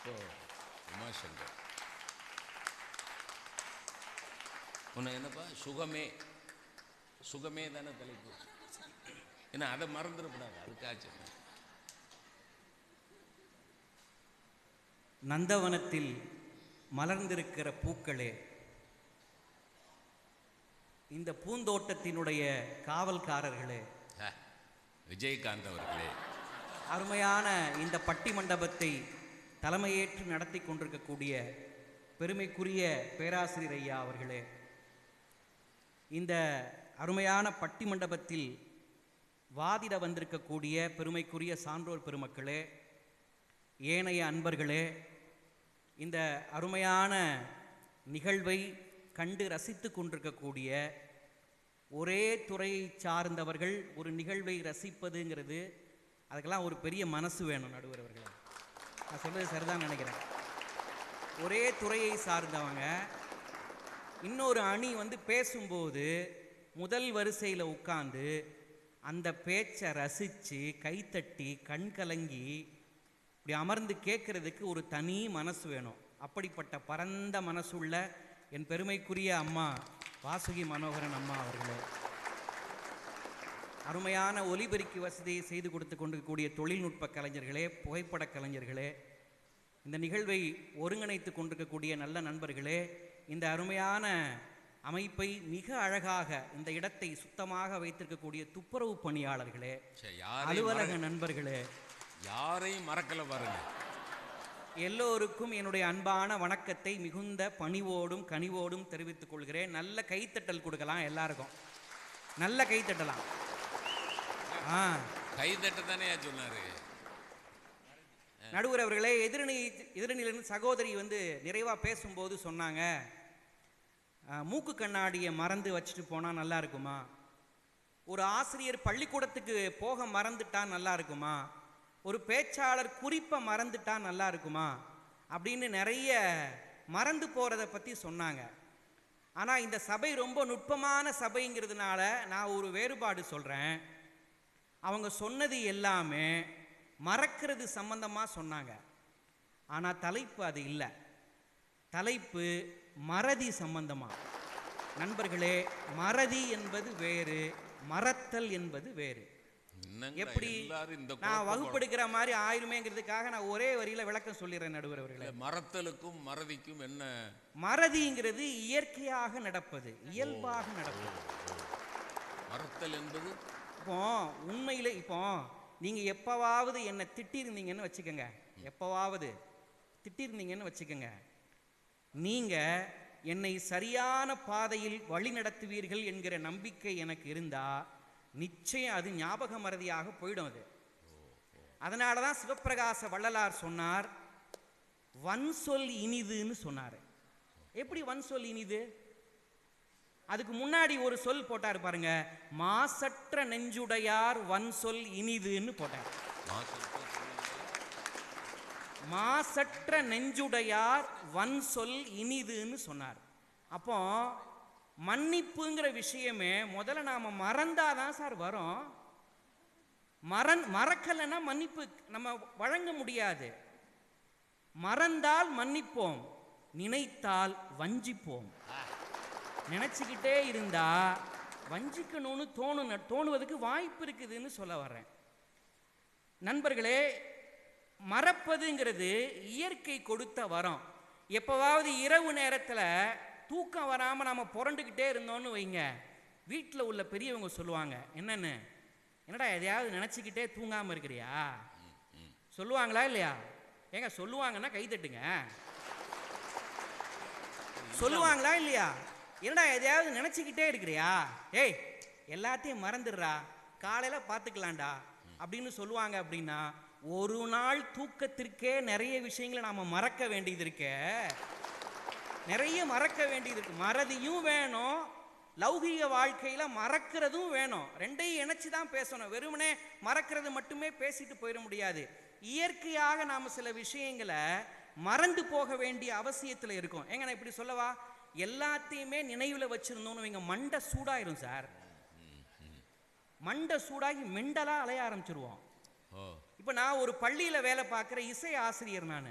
இப்போ உமாசங்கர் உன்னை என்னப்பா சுகமே தானே தலைப்பு. ஏன்னா அதை மறந்துடக்கூடாது, அதுக்காச்சு. நந்தவனத்தில் மலர்ந்திருக்கிற பூக்களே, இந்த பூந்தோட்டத்தினுடைய காவல்காரர்களே, விஜயகாந்த் அவர்களே, அருமையான இந்த பட்டி மண்டபத்தை தலைமையேற்று நடத்தி கொண்டிருக்கக்கூடிய பெருமைக்குரிய பேராசிரியர் ஐயா அவர்களே, இந்த அருமையான பட்டி மண்டபத்தில் வாதிட வந்திருக்கக்கூடிய பெருமைக்குரிய சான்றோர் பெருமக்களே, ஏனைய அன்பர்களே, இந்த அருமையான நிகழ்வை கண்டு ரசித்து கொண்டிருக்கக்கூடிய ஒரே துறையை சார்ந்தவர்கள் ஒரு நிகழ்வை ரசிப்பதுங்கிறது அதுக்கெல்லாம் ஒரு பெரிய மனசு வேணும். நடுவர் அவர்களே, நான் சொல்றது சரிதான் நினைக்கிறேன். ஒரே துறையை சார்ந்தவங்க இன்னொரு அணி பேசும்போது முதல் வரிசையில் உட்கார்ந்து அந்த பேச்சை ரசித்து கைத்தட்டி கண் கலங்கி இப்படி அமர்ந்து கேட்கறதுக்கு ஒரு தனி மனசு வேணும். அப்படிப்பட்ட பரந்த மனசுள்ள என் பெருமைக்குரிய அம்மா வாசுகி மனோகரன் அம்மா அவர்களே, அருமையான ஒலிபெருக்கி வசதியை செய்து கொடுத்து கொண்டிருக்கக்கூடிய தொழில்நுட்ப கலைஞர்களே, புகைப்பட கலைஞர்களே, இந்த நிகழ்வை ஒருங்கிணைத்து கொண்டிருக்கக்கூடிய நல்ல நண்பர்களே, இந்த அருமையான அமைப்பை மிக அழகாக இந்த இடத்தை சுத்தமாக வைத்திருக்கக்கூடிய துப்புரவு பணியாளர்களே, அலுவலக நண்பர்களே, யாரையும் மறக்கல பாருங்க. எல்லோருக்கும் என்னுடைய அன்பான வணக்கத்தை மிகுந்த பணிவோடும் கனிவோடும் தெரிவித்துக் கொள்கிறேன். நல்ல கைத்தட்டல் கொடுக்கலாம், எல்லாருக்கும் நல்ல கைத்தட்டலாம். கைத்தட்ட தானே சொன்னாரு நடுவர் அவர்களே. எதிரணியிலிருந்து சகோதரி நிறைவா பேசும்போது சொன்னாங்க, மூக்கு கண்ணாடியை மறந்து வச்சுட்டு போனா நல்லா இருக்குமா, ஒரு ஆசிரியர் பள்ளிக்கூடத்துக்கு போக மறந்துட்டா நல்லா இருக்குமா, ஒரு பேச்சாளர் குறிப்பை மறந்துட்டா நல்லா இருக்குமா அப்படின்னு நிறைய மறந்து போறதை பத்தி சொன்னாங்க. ஆனா இந்த சபை ரொம்ப நுட்பமான சபைங்கிறதுனால நான் ஒரு வேறுபாடு சொல்றேன். அவங்க சொன்னது எல்லாமே மறக்கிறது சம்பந்தமா சொன்னாங்க. ஆனா தலைப்பு அது இல்லை. தலைப்பு மறதி சம்பந்தமா. நண்பர்களே, மறதி என்பது வேறு, மறத்தல் என்பது வேறு. எப்படி நான் வகுப்படுகிற மாதிரி ஆயிருமேங்கிறதுக்காக நான் ஒரே வரியில விளக்கம் சொல்லிடுறேன் நடுவர் அவர்களே. மறத்தலுக்கும் மறதிக்கும் என்ன? மறதிங்கிறது இயற்கையாக நடப்பது, இயல்பாக நடப்பது. மறத்தல் என்பது இப்போ உண்மையில இப்போ நீங்க எப்பவாவது என்னை திட்டிருந்தீங்கன்னு வச்சுக்கோங்க, எப்பவாவது திட்டிருந்தீங்கன்னு வச்சுக்கோங்க, நீங்க என்னை சரியான பாதையில் வழி நடத்துவீர்கள் என்கிற நம்பிக்கை எனக்கு இருந்தா நிச்சயம் அது ஞாபக மறதியாக போயிடும். அது அதனாலதான் சிவப்பிரகாச வள்ளலார் சொன்னார், வன் சொல் இனிதுன்னு சொன்னார். எப்படி வன் சொல் இனிது? அதுக்கு முன்னாடி ஒரு சொல் போட்டார் பாருங்க, மாசற்ற நெஞ்சுடையார் வன் சொல் இனிதுன்னு போட்டார். மாசற்ற நெஞ்சுடையார் வன் சொல் இனிதுன்னு சொன்னார். அப்போ மன்னிப்புங்கிற விஷயமே முதல்ல நாம மறந்தாதான் சார் வரும். மறக்கலைன்னா மன்னிப்பு நம்ம வழங்க முடியாது. மறந்தால் மன்னிப்போம், நினைத்தால் வஞ்சிப்போம். நினைச்சுக்கிட்டே இருந்தா வஞ்சிக்கணும்னு தோணுவதுக்கு வாய்ப்பு இருக்குதுன்னு சொல்ல வர்றேன். நண்பர்களே, மறப்பதுங்கிறது இயற்கை கொடுத்த வரம். எப்பவாவது இரவு நேரத்தில் தூக்கம் வராமல் நம்ம புரண்டுக்கிட்டே இருந்தோன்னு வைங்க, வீட்டில் உள்ள பெரியவங்க சொல்லுவாங்க, என்னடா எதையாவது நினச்சிக்கிட்டே தூங்காமல் இருக்கிறியா? சொல்லுவாங்களா இல்லையா? ஏங்க சொல்லுவாங்கன்னா கை தட்டுங்க. சொல்லுவாங்களா இல்லையா? என்னடா எதையாவது நினச்சிக்கிட்டே இருக்கிறியா? ஏய், எல்லாத்தையும் மறந்துடுறா, காலையில் பார்த்துக்கலாம்டா அப்படின்னு சொல்லுவாங்க. அப்படின்னா ஒரு நாள் தூக்கத்திற்கே நிறைய விஷயங்களை நாம் மறக்க வேண்டியது இருக்க, நிறைய மறக்க வேண்டியது இருக்கு. மறதியும் வேணும், லௌகிக வாழ்க்கையில் மறக்கிறதும் வேணும். ரெண்டையும் இணைச்சி தான் பேசணும். வெறுமனே மறக்கிறது மட்டுமே பேசிட்டு போயிட முடியாது. இயற்கையாக நாம் சில விஷயங்களை மறந்து போக வேண்டிய அவசியத்தில் இருக்கும். ஏங்க நான் இப்படி சொல்லவா, எல்லாத்தையுமே நினைவில் வச்சிருந்தோன்னு வைங்க, மண்டை சூடாயிரும் சார். மண்டை சூடாகி மெண்டலாக அலைய ஆரம்பிச்சிருவோம். இப்போ நான் ஒரு பள்ளியில் வேலை பார்க்குற இசை ஆசிரியர். நான்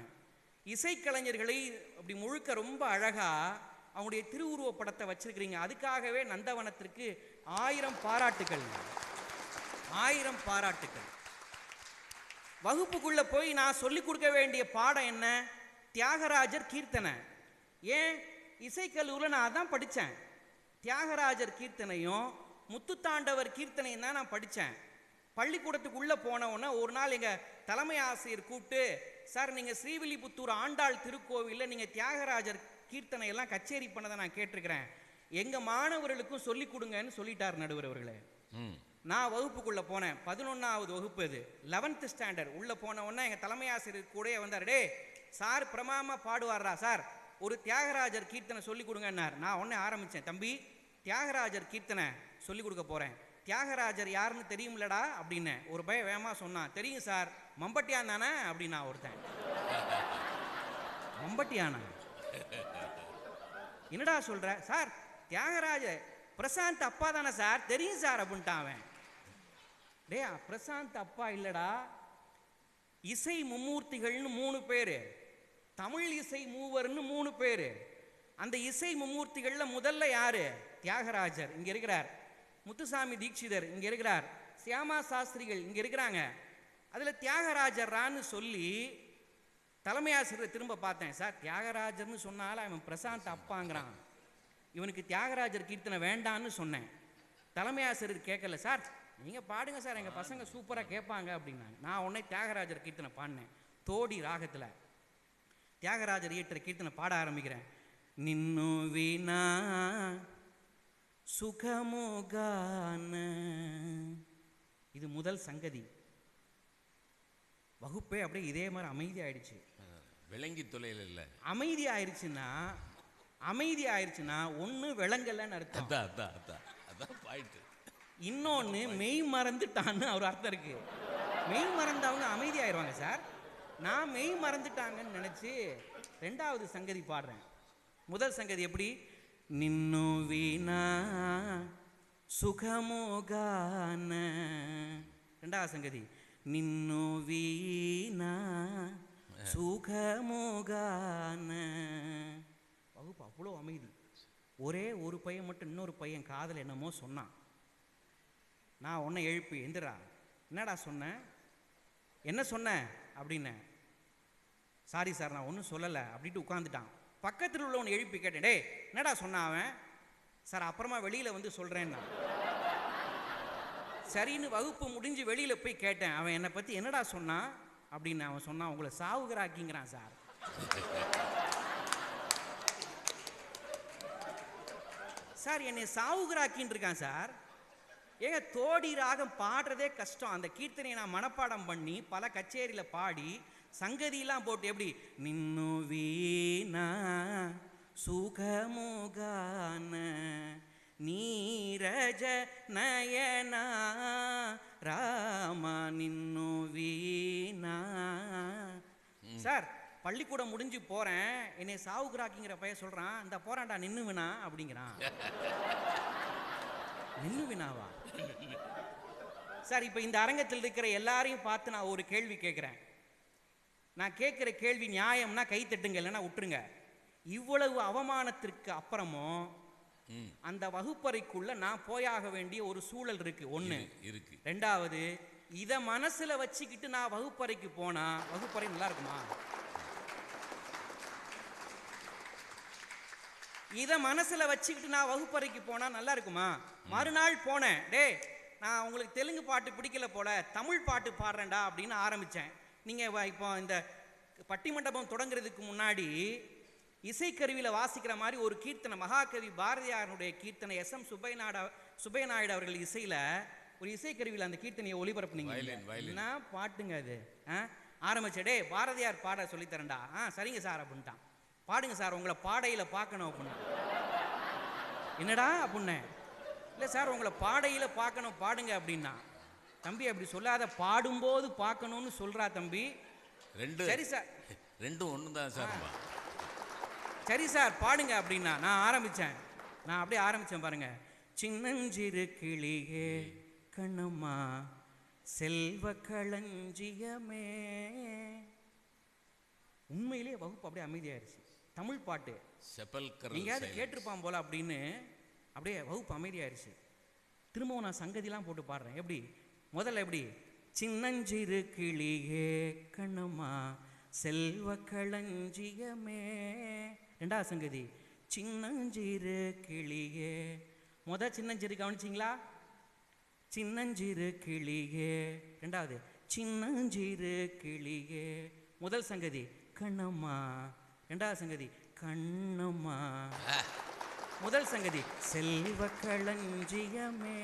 இசைக்கலைஞர்களை அப்படி முழுக்க ரொம்ப அழகா அவங்களுடைய திருவுருவ படத்தை வச்சிருக்கிறீங்க. அதுக்காகவே நந்தவனத்திற்கு 1000 பாராட்டுக்கள், 1000 பாராட்டுக்கள். வகுப்புக்குள்ள போய் நான் சொல்லிக் கொடுக்க வேண்டிய பாடம் என்ன? தியாகராஜர் கீர்த்தனை. ஏன் இசைக்கல்லூரில் நான் அதான் படித்தேன். தியாகராஜர் கீர்த்தனையும் முத்துத்தாண்டவர் கீர்த்தனையும் தான் நான் படித்தேன். பள்ளிக்கூடத்துக்குள்ளே போனவுடனே ஒரு நாள் எங்கள் தலைமை ஆசிரியர் கூப்பிட்டு, சார் நீங்கள் ஸ்ரீவில்லிபுத்தூர் ஆண்டாள் திருக்கோவிலில் நீங்கள் தியாகராஜர் கீர்த்தனை எல்லாம் கச்சேரி பண்ணதை நான் கேட்டிருக்கிறேன், எங்கள் மாணவர்களுக்கும் சொல்லிக் கொடுங்கன்னு சொல்லிட்டார் நடுவர் அவர்களே. நான் வகுப்புக்குள்ளே போனேன். 11வது வகுப்பு, இது 11th ஸ்டாண்டர்ட். உள்ளே போனவுடனே எங்கள் தலைமை ஆசிரியர் கூட வந்தார். டே சார் பிரமாமா பாடுவார்ரா சார், ஒரு தியாகராஜர் கீர்த்தனை சொல்லிக் கொடுங்கன்னார். நான் உடனே ஆரம்பித்தேன், தம்பி தியாகராஜர் கீர்த்தனை சொல்லிக் கொடுக்க போகிறேன். தியாகராஜர் யாருன்னு தெரியும்லடா அப்படின்னு ஒரு பையன் வேகமாக சொன்னான். தெரியும் சார், மம்பட்டியான் தானே அப்படின்னா ஒருத்தன். மம்பட்டியானா? என்னடா சொல்ற? சார் தியாகராஜர் பிரசாந்த் அப்பா தானே சார், தெரியும் சார் அப்படின்ட்டான் அவன். டே பிரசாந்த் அப்பா இல்லடா, இசை மும்மூர்த்திகள்னு 3 பேர், தமிழ் இசை மூவர்னு 3 பேர். அந்த இசை மும்மூர்த்திகள்ல முதல்ல யாரு? தியாகராஜர் இங்க இருக்கிறார், முத்துசாமி தீட்சிதர் இங்க இருக்கிறார், சியாமா சாஸ்திரிகள் இங்க இருக்கிறாங்க. அதுல தியாகராஜரான்னு சொல்லி தலைமை ஆசிரியர் திரும்ப பார்த்தேன். சார் தியாகராஜர்னு சொன்னால அவன் பிரசாந்த் அப்பாங்கிறான், இவனுக்கு தியாகராஜர் கீர்த்தனை வேண்டான்னு சொன்னேன். தலைமை ஆசிரியர் கேட்கல, சார் நீங்கள் பாடுங்க சார், எங்கள் பசங்க சூப்பராக கேட்பாங்க அப்படின்னாங்க. நான் உடனே தியாகராஜர் கீர்த்தனை பாடினேன். தோடி ராகத்தில் தியாகராஜர் இயற்ற கீர்த்தனை பாட ஆரம்பிக்கிறேன். நின்னு வீணா சுகமுகான, இது முதல் சங்கதி. வகுப்பே அப்படியே இதே மாதிரி அமைதி ஆயிடுச்சு. விளங்கி தொலைல இல்ல, அமைதி ஆயிடுச்சுன்னா ஒன்று விளங்கலன்னு அர்த்தம், அதான் பாயிண்ட். இன்னொன்று மெய் மறந்துட்டான்னு ஒரு அர்த்தம் இருக்கு. மெய் மறந்தவங்க அமைதி ஆயிடுவாங்க சார். நான் மெய் மறந்துட்டாங்கன்னு நினச்சி 2வது சங்கதி பாடுறேன். முதல் சங்கதி எப்படி? நின்னு வீணா சுகமோகான. 2வது சங்கதி நின்னு வீணா சுகமோகான. வகுப்பு அவ்வளோ அமைதி. ஒரே ஒரு பையன் மட்டும் இன்னொரு பையன் காதல் என்னமோ சொன்னான். நான் உன்னை எழுப்பி, எந்திரா, என்னடா சொன்னேன், என்ன சொன்னேன் அப்படின்னேன். சாரி சார் நான் ஒன்றும் சொல்லலை அப்படின்ட்டு உட்காந்துட்டான். பக்கத்தில் உள்ளவனை எழுப்பி கேட்டேன், டே என்னடா சொன்னான் அவன்? சார் அப்புறமா வெளியில் வந்து சொல்கிறேன்னா. சரின்னு வகுப்பு முடிஞ்சு வெளியில் போய் கேட்டேன், அவன் என்னை பற்றி என்னடா சொன்னான் அப்படின்னு. அவன் சொன்னான், உங்களை சாவுகிறாக்கிங்கிறான் சார். சார் என்னை சாவுகிறாக்கின்னு இருக்கான் சார். ஏங்க தோடி ராகம் பாடுறதே கஷ்டம். அந்த கீர்த்தனையை நான் மனப்பாடம் பண்ணி பல கச்சேரியில் பாடி சங்கதியெல்லாம் போட்டு எப்படி நின்னு வீணா சுகமுகான நீரஜ நயனா ராமா நின்னு வீணா. சார் பள்ளிக்கூடம் முடிஞ்சு போறேன், என்னை சாவுகிறாக்கிங்கிற பையன் சொல்றான், இந்த போறான்டா நின்னுவினா அப்படிங்கிறான். நின்னுவினாவா? சார் இப்போ இந்த அரங்கத்தில் இருக்கிற எல்லாரையும் பார்த்து நான் ஒரு கேள்வி கேட்குறேன். நான் கேட்குற கேள்வி நியாயம்னா கை தட்டுங்க, இல்லைன்னா விட்டுருங்க. இவ்வளவு அவமானத்திற்கு அப்புறமும் அந்த வகுப்பறைக்குள்ள நான் போயாக வேண்டிய ஒரு சூழல் இருக்கு. ஒன்று இருக்கு. 2வது, இதை மனசுல வச்சுக்கிட்டு நான் வகுப்பறைக்கு போனா வகுப்பறை நல்லா இருக்குமா? இதை மனசுல வச்சுக்கிட்டு நான் வகுப்பறைக்கு போனா நல்லா இருக்குமா? மறுநாள் போனேன், டே நான் உங்களுக்கு தெலுங்கு பாட்டு பிடிக்கல போல, தமிழ் பாட்டு பாடுறேன்டா அப்படின்னு ஆரம்பித்தேன். நீங்கள் இப்போ இந்த பட்டிமண்டபம் தொடங்குறதுக்கு முன்னாடி இசைக்கருவியில் வாசிக்கிற மாதிரி ஒரு கீர்த்தனை, மகாகவி பாரதியாருடைய கீர்த்தனை, SM சுப்பையநாயுடு அவர்கள் இசையில் ஒரு இசைக்கருவியில் அந்த கீர்த்தனையை ஒளிபரப்புனீங்க. என்ன பாட்டுங்க அது? ஆரம்பிச்ச, டே பாரதியார் பாட சொல்லித்தரேன்டா. சரிங்க சார் அப்படின்ட்டான். பாடுங்க சார், உங்களை பாடையில் பார்க்கணும் அப்படின்னா. என்னடா அப்படின்னேன். இல்லை சார் உங்களை பாடையில் பார்க்கணும், பாடுங்க அப்படின்னா. தம்பி அப்படி சொல்லாத, பாடும்போது பார்க்கணும்னு சொல்றா தம்பி. சரி சார், ரெண்டும் ஒன்று தான் சார். சரி சார் பாடுங்க அப்படின்னா நான் ஆரம்பித்தேன். நான் அப்படியே ஆரம்பித்தேன் பாருங்க. சின்னஞ்சிறு கிளியே கண்ணம்மா செல்வ களஞ்சியமே உண்மையிலேயே வகுப்பு அப்படியே அமைதியாயிருச்சு. தமிழ் பாட்டு செப்பல்கரல் எங்கேயாவது silence. கேட்டிருப்பான் போல அப்படின்னு அப்படியே வகுப்பு அமைதியாயிருச்சு. திரும்பவும் நான் சங்கதிலாம் போட்டு பாடுறேன். எப்படி? முதல்ல எப்படி? சின்னஞ்சிறு கிளியே கண்ணம்மா செல்வ களஞ்சியமே. ரெண்டாவது சங்கதி சின்னஞ்சிறு கிளியே. சின்னஞ்சிறு கவனிச்சிங்களா? சின்னஞ்சிறு கிளியே. ரெண்டாவது சின்னஞ்சிறு கிளியே. முதல் சங்கதி கண்ணம்மா. ரெண்டாவது சங்கதி கண்ணம்மா. முதல் சங்கதி செல்வ களஞ்சியமே.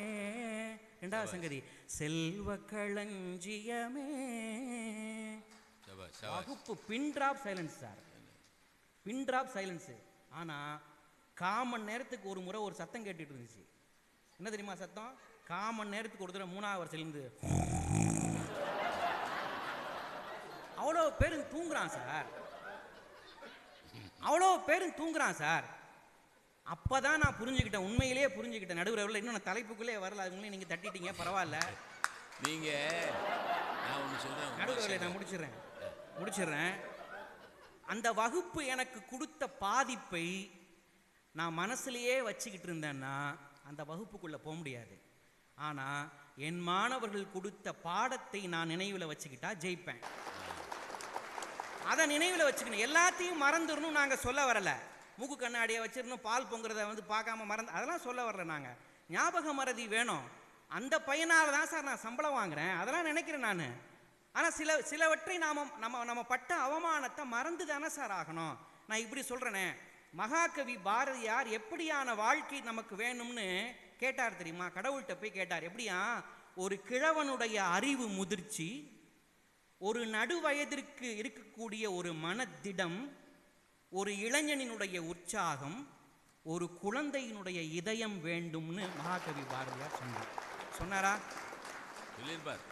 ரெண்டாவது சங்கதி செல்வ களஞ்சியமே. சபாஷ், சபாஷ். வகுப்பு pin drop silence sir, pin drop silence. ஆனா காமன் நேரத்துக்கு ஒரு முறை ஒரு சத்தம் கேட்டுட்டு இருந்துச்சு. என்ன தெரியுமா சத்தம்? காமன் நேரத்துக்கு ஒரு தடவை 3வது வரிசையிலிருந்து அவ்வளோ பேரும் தூங்குறான் சார், அவ்வளோ பேரும் தூங்குறான் சார். அப்பதான் நான் புரிஞ்சுக்கிட்டேன், உண்மையிலேயே புரிஞ்சுக்கிட்டேன். நடுவில் இன்னும் நான் தலைப்புக்குள்ளே வரல, அது முன்னே நீங்க தட்டிட்டீங்க, பரவாயில்ல. நீங்க நான் ஒன்று சொல்றேன். நடுவில் நான் முடிச்சிடுறேன். அந்த வகுப்பு எனக்கு கொடுத்த பாதிப்பை நான் மனசுலயே வச்சுக்கிட்டு இருந்தேன்னா அந்த வகுப்புக்குள்ள போக முடியாது. ஆனா என் மாணவர்கள் கொடுத்த பாடத்தை நான் நினைவில் வச்சுக்கிட்டா ஜெயிப்பேன். அதை நினைவில் வச்சுக்கணும். எல்லாத்தையும் மறந்துடணும் நாங்க சொல்ல வரல. மூக்கு கண்ணாடியை வச்சிடணும், பால் பொங்குறத பார்க்காம மறந்து, அதெல்லாம் சொல்ல வரல. நாங்க ஞாபக மறதி வேணும். அந்த பையனால தான் சார் நான் சம்பளம் வாங்குறேன், அதெல்லாம் நினைக்கிறேன் நான். ஆனால் சிலவற்றை நம்ம பட்ட அவமானத்தை மறந்து தானே சார் ஆகணும். நான் இப்படி சொல்கிறேனே, மகாகவி பாரதியார் எப்படியான வாழ்க்கை நமக்கு வேணும்னு கேட்டார் தெரியுமா? கடவுள்கிட்ட போய் கேட்டார். எப்படியா? ஒரு கிழவனுடைய அறிவு முதிர்ச்சி, ஒரு நடுவயதிற்கு இருக்கக்கூடிய ஒரு மனத்திடம், ஒரு இளைஞனினுடைய உற்சாகம், ஒரு குழந்தையினுடைய இதயம் வேண்டும்னு மகாகவி பாரதியார் சொன்னாரா? சொல்லியிருப்பார்,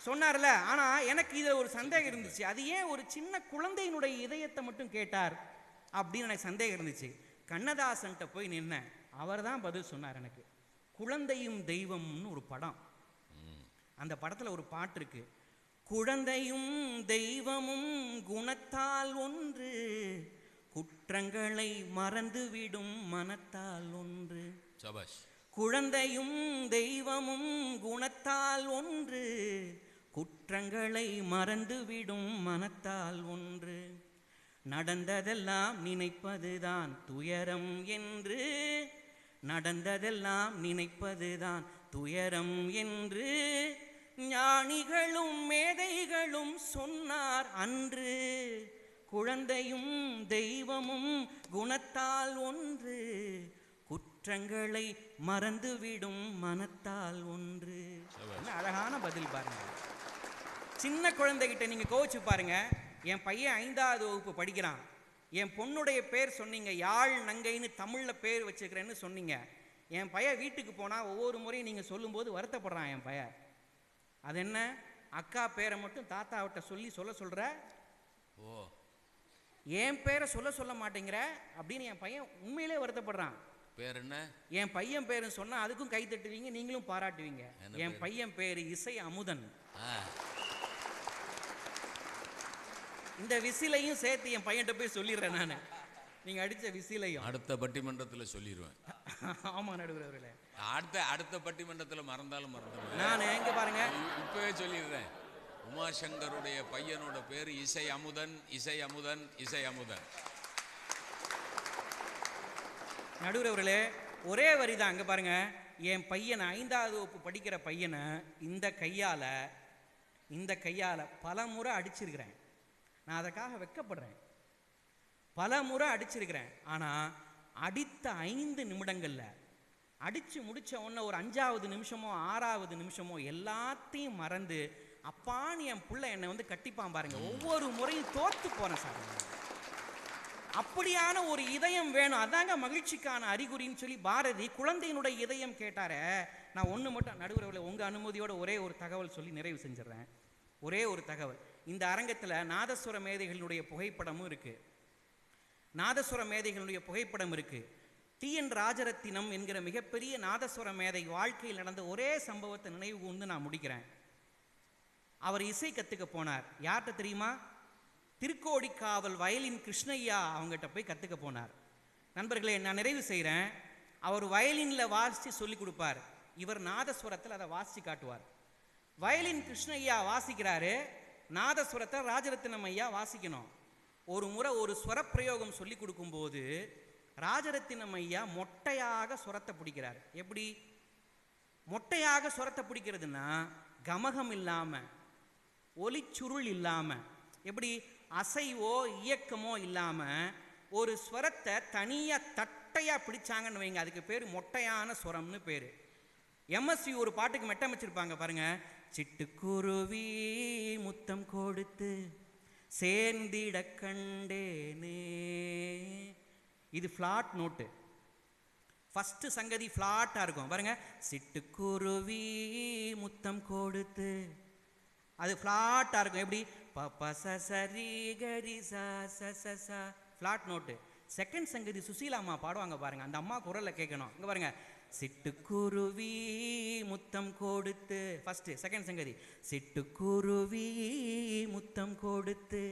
சொன்னார்ல. ஆனா எனக்கு இதுல ஒரு சந்தேகம் இருந்துச்சு. அது ஏன் ஒரு சின்ன குழந்தையினுடைய இதயத்தை மட்டும் கேட்டார் அப்படின்னு எனக்கு சந்தேகம் இருந்துச்சு. கண்ணதாசன்கிட்ட போய் நின்னேன், அவர் தான் பதில் சொன்னார் எனக்கு. குழந்தையும் தெய்வம்னு ஒரு படம், அந்த படத்துல ஒரு பாட்டு இருக்கு. குழந்தையும் தெய்வமும் குணத்தால் ஒன்று, குற்றங்களை மறந்துவிடும் மனத்தால் ஒன்று. சபாஷ். குழந்தையும் தெய்வமும் குணத்தால் ஒன்று, குற்றங்களை மறந்துவிடும் மனத்தால் ஒன்று. நடந்ததெல்லாம் நினைப்பதுதான் துயரம் என்று, நடந்ததெல்லாம் நினைப்பதுதான் துயரம் என்று ஞானிகளும் மேதைகளும் சொன்னார் அன்று. குழந்தையும் தெய்வமும் குணத்தால் ஒன்று, குற்றங்களை மறந்துவிடும் மனத்தால் ஒன்று. என்ன அழகான பதில் பாருங்க. சின்ன குழந்தைகிட்ட நீங்க கோவிச்சு பாருங்க. என் பையன் 5வது வகுப்பு படிக்கிறான். என் பொண்ணுடைய பேர் சொன்னீங்க, யாழ் நங்கைன்னு தமிழ்ல பேர் வச்சுக்கிறேன்னு சொன்னீங்க. என் பையன் வீட்டுக்கு போனா ஒவ்வொரு முறையும் நீங்க சொல்லும்போது வருத்தப்படுறான் என் பையன். அது என்ன? அக்கா பேரை மட்டும் தாத்தாவிட்ட சொல்ல சொல்ற, ஓ என் பேரை சொல்ல மாட்டேங்கிற அப்படின்னு என் பையன் உண்மையிலே வருத்தப்படுறான். பேர் என்ன? என் பையன் பேரு சொன்னா அதுக்கும் கை தட்டுவீங்க, நீங்களும் பாராட்டுவீங்க. என் பையன் பேரு இசை அமுதன். இந்த விசிலையும் சேர்த்து என் பையன்கிட்ட போய் சொல்லிடுறேன் நான், நீங்க அடிச்ச விசிலையும். அடுத்த பட்டிமன்றத்தில் சொல்லிடுவேன். ஆமா நடுவர் அவர்களே, அடுத்த பட்டிமன்றத்தில் மறந்தாலும் மறந்துடுவேன். நான் எங்க பாருங்க இப்பவே சொல்லிடுறேன். உமாசங்கருடைய பையனோட பேர் இசை அமுதன், இசை அமுதன், இசை அமுதன். நடுவர் அவர்களே, ஒரே வரிதான். அங்க பாருங்க, என் பையனை 5வது வகுப்பு படிக்கிற பையனை இந்த கையால பல முறை அடிச்சிருக்கிறேன். நான் அதற்காக வெட்கப்படுறேன். பல முறை அடிச்சிருக்கிறேன். ஆனா அடித்த 5 நிமிடங்கள்ல அடிச்சு முடிச்ச உடனே ஒரு 5வது நிமிஷமோ 6வது நிமிஷமோ எல்லாத்தையும் மறந்து அப்பான்னு என் பிள்ளை என்னை வந்து கட்டிப்பான் பாருங்க. ஒவ்வொரு முறையும் தோத்து போறேன் சார். அப்படியான ஒரு இதயம் வேணும், அதாங்க மகிழ்ச்சிக்கான அறிகுறின்னு சொல்லி பாரதி குழந்தையினுடைய இதயம் கேட்டாரே. நான் ஒன்று மட்டும் நடுவர்களை உங்க அனுமதியோட ஒரே ஒரு தகவல் சொல்லி நிறைவு செஞ்சிடறேன். ஒரே ஒரு தகவல். இந்த அரங்கத்தில் நாதஸ்வர மேதைகளுடைய புகைப்படமும் இருக்கு. நாதஸ்வர மேதைகளுடைய புகைப்படம் இருக்கு. TN ராஜரத்தினம் என்கிற மிகப்பெரிய நாதஸ்வர மேதை வாழ்க்கையில் நடந்த ஒரே சம்பவத்தை நினைவு கூர்ந்து நான் முடிக்கிறேன். அவர் இசை கத்துக்க போனார். யார்கிட்ட தெரியுமா? திருக்கோடிக்காவல் வயலின் கிருஷ்ணய்யா அவங்ககிட்ட போய் கற்றுக்க போனார். நண்பர்களே, நான் நிறைவு செய்கிறேன். அவர் வயலினில் வாசித்து சொல்லி கொடுப்பார், இவர் நாதஸ்வரத்தில் அதை வாசித்து காட்டுவார். வயலின் கிருஷ்ணய்யா வாசிக்கிறாரு, நாதஸ்வரத்தை ராஜரத்தினம் ஐயா வாசிக்கணும். ஒரு முறை ஒரு ஸ்வரப்பிரயோகம் சொல்லி கொடுக்கும்போது ராஜரத்தினம் ஐயா மொட்டையாக சுரத்தை பிடிக்கிறார். எப்படி மொட்டையாக சுரத்தை பிடிக்கிறதுனா, கமகம் இல்லாமல், ஒலிச்சுருள் இல்லாமல், எப்படி அசைவோ இயக்கமோ இல்லாமல் ஒரு ஸ்வரத்தை தனியாக தட்டையாக பிடிச்சாங்கன்னு வைங்க, அதுக்கு பேர் மொட்டையான சுரம்னு பேர். எம்எஸ்வி ஒரு பாட்டுக்கு மெட்டமைச்சிருப்பாங்க பாருங்க, சிட்டுக்குருவி முத்தம் கொடுத்து சேர்ந்திட கண்டேனே. இது ஃப்ளாட் நோட்டு. ஃபஸ்ட்டு சங்கதி ஃப்ளாட்டாக இருக்கும் பாருங்க, சிட்டுக்குருவி முத்தம் கொடுத்து, அது ஃப்ளாட்டாக இருக்கும். எப்படி பப்ப சரி கரி ச ஃப்ளாட் நோட்டு. செகண்ட் சங்கதி சுசீலா அம்மா பாடுவாங்க பாருங்க, அந்த அம்மா குரலில் கேட்கணும். இங்கே பாருங்க, சிட்டுக்குருவி முத்தம் கொடுத்து, ஃபர்ஸ்ட் செகண்ட் சங்கதி, சிட்டுக்குருவி முத்தம் கொடுத்து.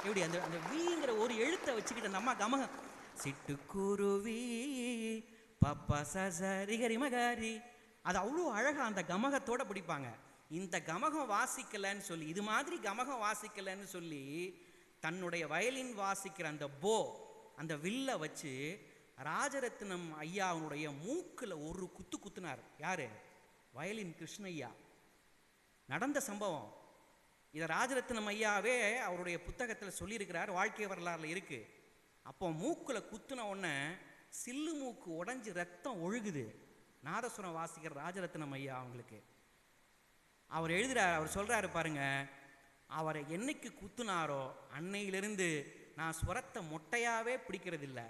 எப்படி அந்த அந்த வீங்கிற ஒரு எழுத்தை வச்சுக்கிட்டு அந்த அம்மா கமகம், சிட்டுக்குருவி பப்பா சரி கரி மகாரி, அது அவ்வளோ அழகாக அந்த கமகத்தோடு பிடிப்பாங்க. இந்த கமகம் வாசிக்கலைன்னு சொல்லி, இது மாதிரி கமகம் வாசிக்கலைன்னு சொல்லி தன்னுடைய வயலின் வாசிக்கிற அந்த போ, அந்த வில்லை வச்சு ராஜரத்னம் ஐயா அவனுடைய மூக்கில் ஒரு குத்து குத்துனார். யாரு? வயலின் கிருஷ்ணய்யா. நடந்த சம்பவம். இதை ராஜரத்னம் ஐயாவே அவருடைய புத்தகத்தில் சொல்லியிருக்கிறார், வாழ்க்கை வரலாறுல இருக்கு. அப்போ மூக்கில் குத்துன உடனே சில்லு மூக்கு உடஞ்சி ரத்தம் ஒழுகுது. நாதசுரம் வாசிக்கிற ராஜரத்னம் ஐயா அவங்களுக்கு அவர் எழுதுறார், அவர் சொல்றாரு பாருங்க, அவரை என்னைக்கு குத்துனாரோ அன்னையிலிருந்து நான் ஸ்வரத்தை மொட்டையாவே பிடிக்கிறதில்லை,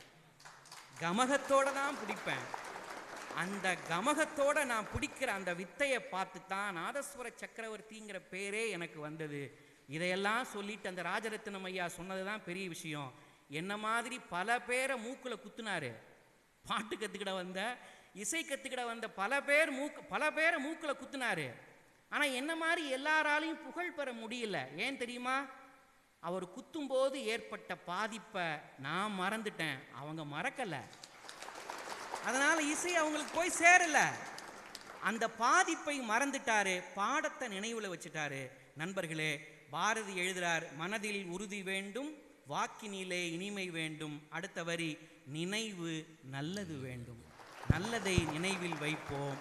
கமகத்தோட தான் பிடிப்பேன். அந்த கமகத்தோட நான் பிடிக்கிற அந்த வித்தையை பார்த்து தான் நாதஸ்வர சக்கரவர்த்திங்கிற பேரே எனக்கு வந்தது. இதையெல்லாம் சொல்லிட்டு அந்த ராஜரத்னம் ஐயா சொன்னது தான் பெரிய விஷயம். என்ன மாதிரி பல பேரை மூக்கில் குத்துனாரு. பாட்டு கற்றுக்கிட வந்த, இசை கற்றுக்கிட வந்த பல பேரை மூக்கில் குத்துனாரு. ஆனால் என்ன மாதிரி எல்லாராலையும் புகழ் பெற முடியல. ஏன் தெரியுமா? அவர் குத்தும்போது ஏற்பட்ட பாதிப்பை நான் மறந்துட்டேன், அவங்க மறக்கலை. அதனால இசை அவங்களுக்கு போய் சேரல. அந்த பாதிப்பை மறந்துட்டாரு, பாடத்தை நினைவில் வச்சுட்டாரு. நண்பர்களே, பாரதி எழுதுறார், மனதில் உறுதி வேண்டும், வாக்கினிலே இனிமை வேண்டும். அடுத்த வரி, நினைவு நல்லது வேண்டும். நல்லதை நினைவில் வைப்போம்.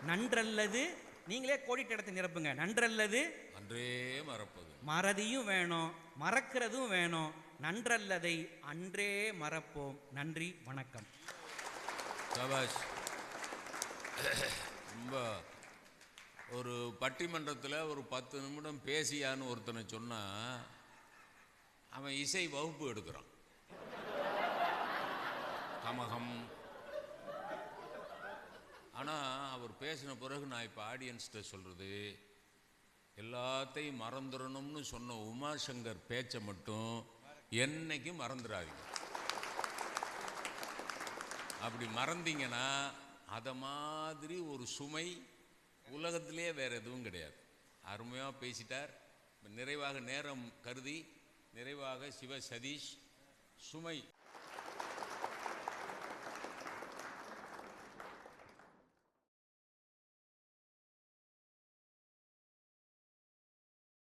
நன்றல்லது, நீங்களே கோடிட்ட இடத்தை நிரப்புங்க, நன்றல்லது அன்றே மறப்பது. மறதியும் வேணும், மறக்கிறதும் வேணும். நன்றல்லதை அன்றே மறப்போம். நன்றி, வணக்கம். சபாஷ். ரொம்ப ஒரு பட்டிமன்றத்தில் ஒரு 10 நிமிடம் பேசியான்னு ஒருத்தனை சொன்னால் அவன் இசை வகுப்பு எடுக்கிறான். கமகம். ஆனால் அவர் பேசின பிறகு நான் இப்போ ஆடியன்ஸ்கிட்ட சொல்கிறது, எல்லாத்தையும் மறந்துடணும்னு சொன்ன உமாசங்கர் பேச்சை மட்டும் என்னைக்கும் மறந்துடாதீங்க. அப்படி மறந்தீங்கன்னா அதை மாதிரி ஒரு சுமை உலகத்திலே வேறு எதுவும் கிடையாது. அருமையாக பேசிட்டார். நிறைவாக நேரம் கருதி நிறைவாக சிவ சதீஷ் சுமை